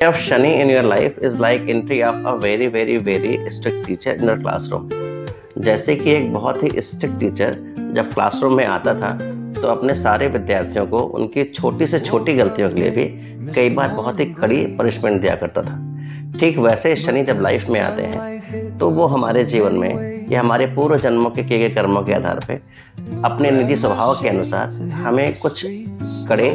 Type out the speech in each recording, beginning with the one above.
of Shani in your life is like entry of a very very very strict teacher in your classroom। जैसे कि एक बहुत ही strict teacher जब classroom में आता था तो अपने सारे विद्यार्थियों को उनकी छोटी से छोटी गलतियों के लिए भी कई बार बहुत ही कड़ी पनिशमेंट दिया करता था। ठीक वैसे शनि जब लाइफ में आते हैं तो वो हमारे जीवन में या हमारे पूर्व जन्मों के किए गए कर्मों के आधार पे अपने निजी स्वभाव के अनुसार हमें कुछ कड़े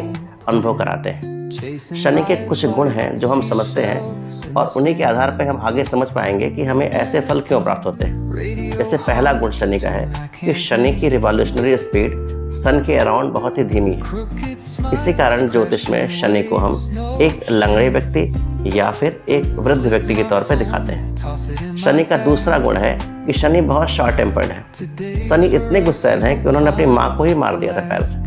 अनुभव कराते हैं। शनि के कुछ गुण हैं जो हम समझते हैं और उन्हीं के आधार पर हम आगे समझ पाएंगे कि हमें ऐसे फल क्यों प्राप्त होते हैं। जैसे पहला गुण शनि का है कि शनि की रिवॉल्यूशनरी स्पीड सन के अराउंड बहुत ही धीमी है। इसी कारण ज्योतिष में शनि को हम एक लंगड़े व्यक्ति या फिर एक वृद्ध व्यक्ति के तौर पर दिखाते हैं। शनि का दूसरा गुण है कि शनि बहुत शॉर्ट टेम्पर्ड है। शनि इतने गुस्सैल हैं कि उन्होंने अपनी माँ को ही मार दिया था पैर से।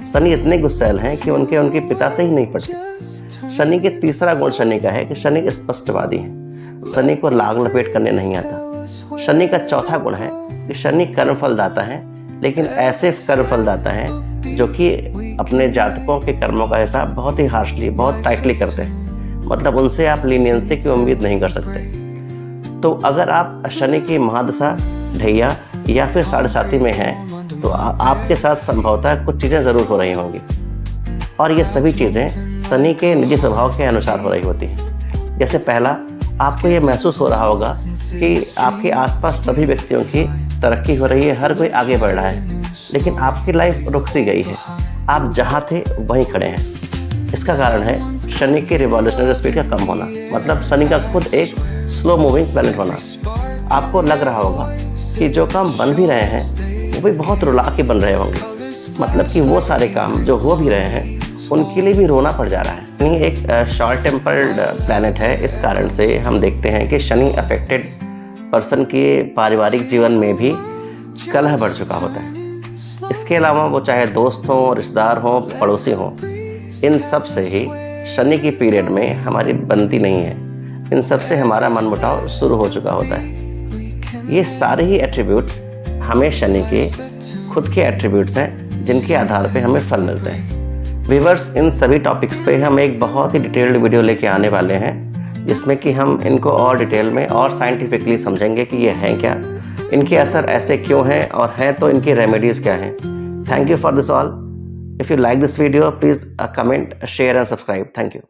शनि इतने गुस्सैल हैं कि उनके पिता से ही नहीं पटते। शनि के तीसरा गुण शनि का है कि शनि स्पष्टवादी है। शनि को लाग लपेट करने नहीं आता। शनि का चौथा गुण है कि शनि कर्मफल दाता है, लेकिन ऐसे कर्मफल दाता है जो कि अपने जातकों के कर्मों का हिसाब बहुत ही हार्शली, बहुत टाइटली करते हैं। मतलब उनसे आप लीनियंसी की उम्मीद नहीं कर सकते। तो अगर आप शनि की महादशा, ढैया या फिर साढ़े साथी में हैं तो आपके साथ संभवतः कुछ चीज़ें ज़रूर हो रही होंगी और ये सभी चीज़ें शनि के निजी स्वभाव के अनुसार हो रही होती हैं। जैसे पहला, आपको ये महसूस हो रहा होगा कि आपके आसपास सभी व्यक्तियों की तरक्की हो रही है, हर कोई आगे बढ़ रहा है, लेकिन आपकी लाइफ रुक सी गई है। आप जहाँ थे वहीं खड़े हैं। इसका कारण है शनि की रिवॉल्यूशनरी स्पीड का कम होना, मतलब शनि का खुद एक स्लो मूविंग प्लैनेट होना। आपको लग रहा होगा कि जो काम बन भी रहे हैं वो भी बहुत रुला के बन रहे होंगे, मतलब कि वो सारे काम जो हो भी रहे हैं उनके लिए भी रोना पड़ जा रहा है। शनि एक शॉर्ट टेम्पर्ड प्लैनेट है। इस कारण से हम देखते हैं कि शनि अफेक्टेड पर्सन के पारिवारिक जीवन में भी कलह बढ़ चुका होता है। इसके अलावा वो चाहे दोस्त हों, रिश्तेदार हों, पड़ोसी हों, इन सब से ही शनि की पीरियड में हमारी बनती नहीं है। इन सब से हमारा मनमुटाव शुरू हो चुका होता है। ये सारे ही एट्रीब्यूट्स हमें शनि के खुद के एट्रीब्यूट्स हैं जिनके आधार पे हमें फल मिलते हैं। व्यूअर्स, इन सभी टॉपिक्स पे हम एक बहुत ही डिटेल्ड वीडियो लेके आने वाले हैं जिसमें कि हम इनको और डिटेल में और साइंटिफिकली समझेंगे कि ये हैं क्या, इनके असर ऐसे क्यों हैं और हैं तो इनकी रेमेडीज़ क्या हैं। Thank you for this all. If you like this video please comment, share and subscribe. Thank you.